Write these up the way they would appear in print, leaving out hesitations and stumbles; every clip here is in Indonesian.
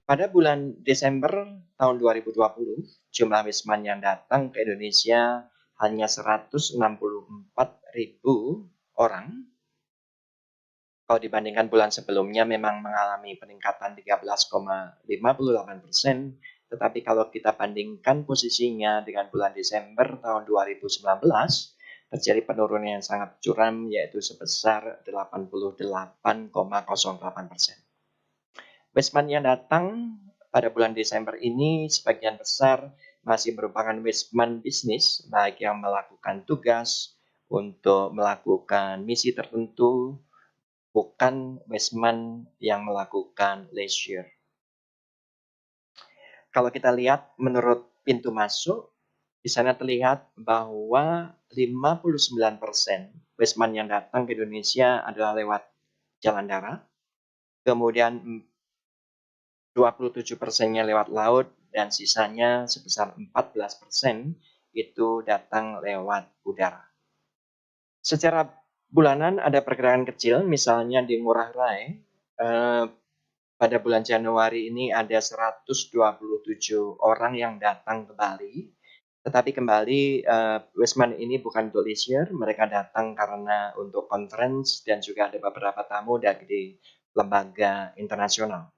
Pada bulan Desember tahun 2020, jumlah wisman yang datang ke Indonesia hanya 164.000 orang. Kalau dibandingkan bulan sebelumnya memang mengalami peningkatan 13,58%, tetapi kalau kita bandingkan posisinya dengan bulan Desember tahun 2019, terjadi penurunan yang sangat curam yaitu sebesar 88,08%. Wisman yang datang pada bulan Desember ini sebagian besar masih merupakan wisman bisnis, baik yang melakukan tugas untuk melakukan misi tertentu, bukan wisman yang melakukan leisure. Kalau kita lihat menurut pintu masuk, di sana terlihat bahwa 59% wisman yang datang ke Indonesia adalah lewat jalan darat, kemudian 27%-nya lewat laut, dan sisanya sebesar 14% itu datang lewat udara. Secara bulanan ada pergerakan kecil, misalnya di Ngurah Rai, pada bulan Januari ini ada 127 orang yang datang ke Bali, tetapi kembali wisman ini bukan untuk leisure, mereka datang karena untuk conference dan juga ada beberapa tamu dari lembaga internasional.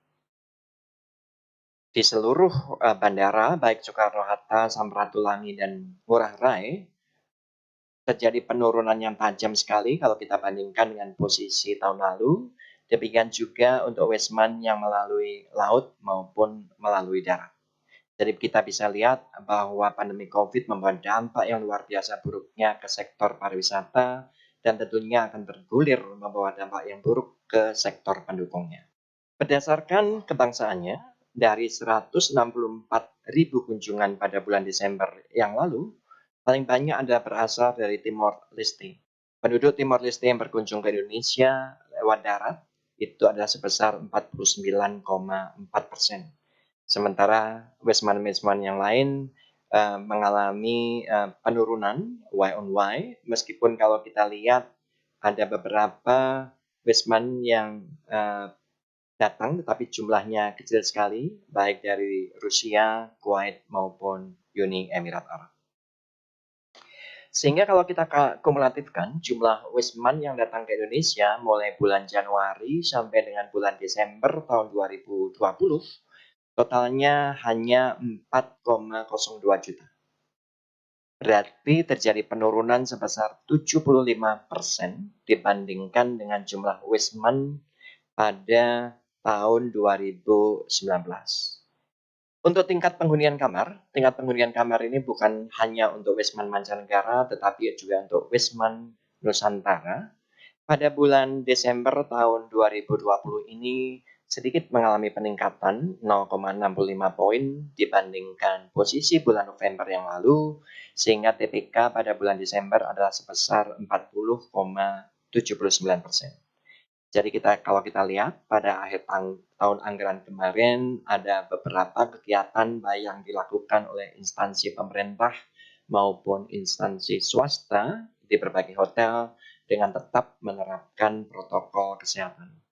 Di seluruh bandara, baik Soekarno-Hatta, Samratulangi, dan Ngurah Rai, terjadi penurunan yang tajam sekali kalau kita bandingkan dengan posisi tahun lalu. Demikian juga untuk wisman yang melalui laut maupun melalui darat. Jadi kita bisa lihat bahwa pandemi COVID membawa dampak yang luar biasa buruknya ke sektor pariwisata dan tentunya akan bergulir membawa dampak yang buruk ke sektor pendukungnya. Berdasarkan kebangsaannya, dari 164.000 kunjungan pada bulan Desember yang lalu, paling banyak ada berasal dari Timor Leste. Penduduk Timor Leste yang berkunjung ke Indonesia lewat darat itu adalah sebesar 49,4%. Sementara wisman-wisman yang lain mengalami penurunan Y on Y, meskipun kalau kita lihat ada beberapa wisman yang datang, tetapi jumlahnya kecil sekali, baik dari Rusia, Kuwait, maupun Uni Emirat Arab. Sehingga kalau kita kumulatifkan jumlah wisman yang datang ke Indonesia mulai bulan Januari sampai dengan bulan Desember tahun 2020, totalnya hanya 4,02 juta. Berarti terjadi penurunan sebesar 75% dibandingkan dengan jumlah wisman pada tahun 2019. Untuk tingkat penghunian kamar ini bukan hanya untuk wisman mancanegara, tetapi juga untuk wisman Nusantara. Pada bulan Desember tahun 2020 ini sedikit mengalami peningkatan 0,65 poin dibandingkan posisi bulan November yang lalu, sehingga TPK pada bulan Desember adalah sebesar 40,79%. Jadi kalau kita lihat pada akhir tahun anggaran kemarin ada beberapa kegiatan baik yang dilakukan oleh instansi pemerintah maupun instansi swasta di berbagai hotel dengan tetap menerapkan protokol kesehatan.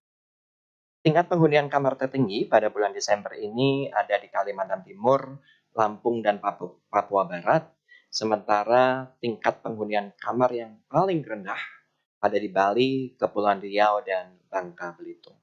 Tingkat penghunian kamar tertinggi pada bulan Desember ini ada di Kalimantan Timur, Lampung, dan Papua Barat, sementara tingkat penghunian kamar yang paling rendah ada di Bali, Kepulauan Riau, dan Bangka Belitung.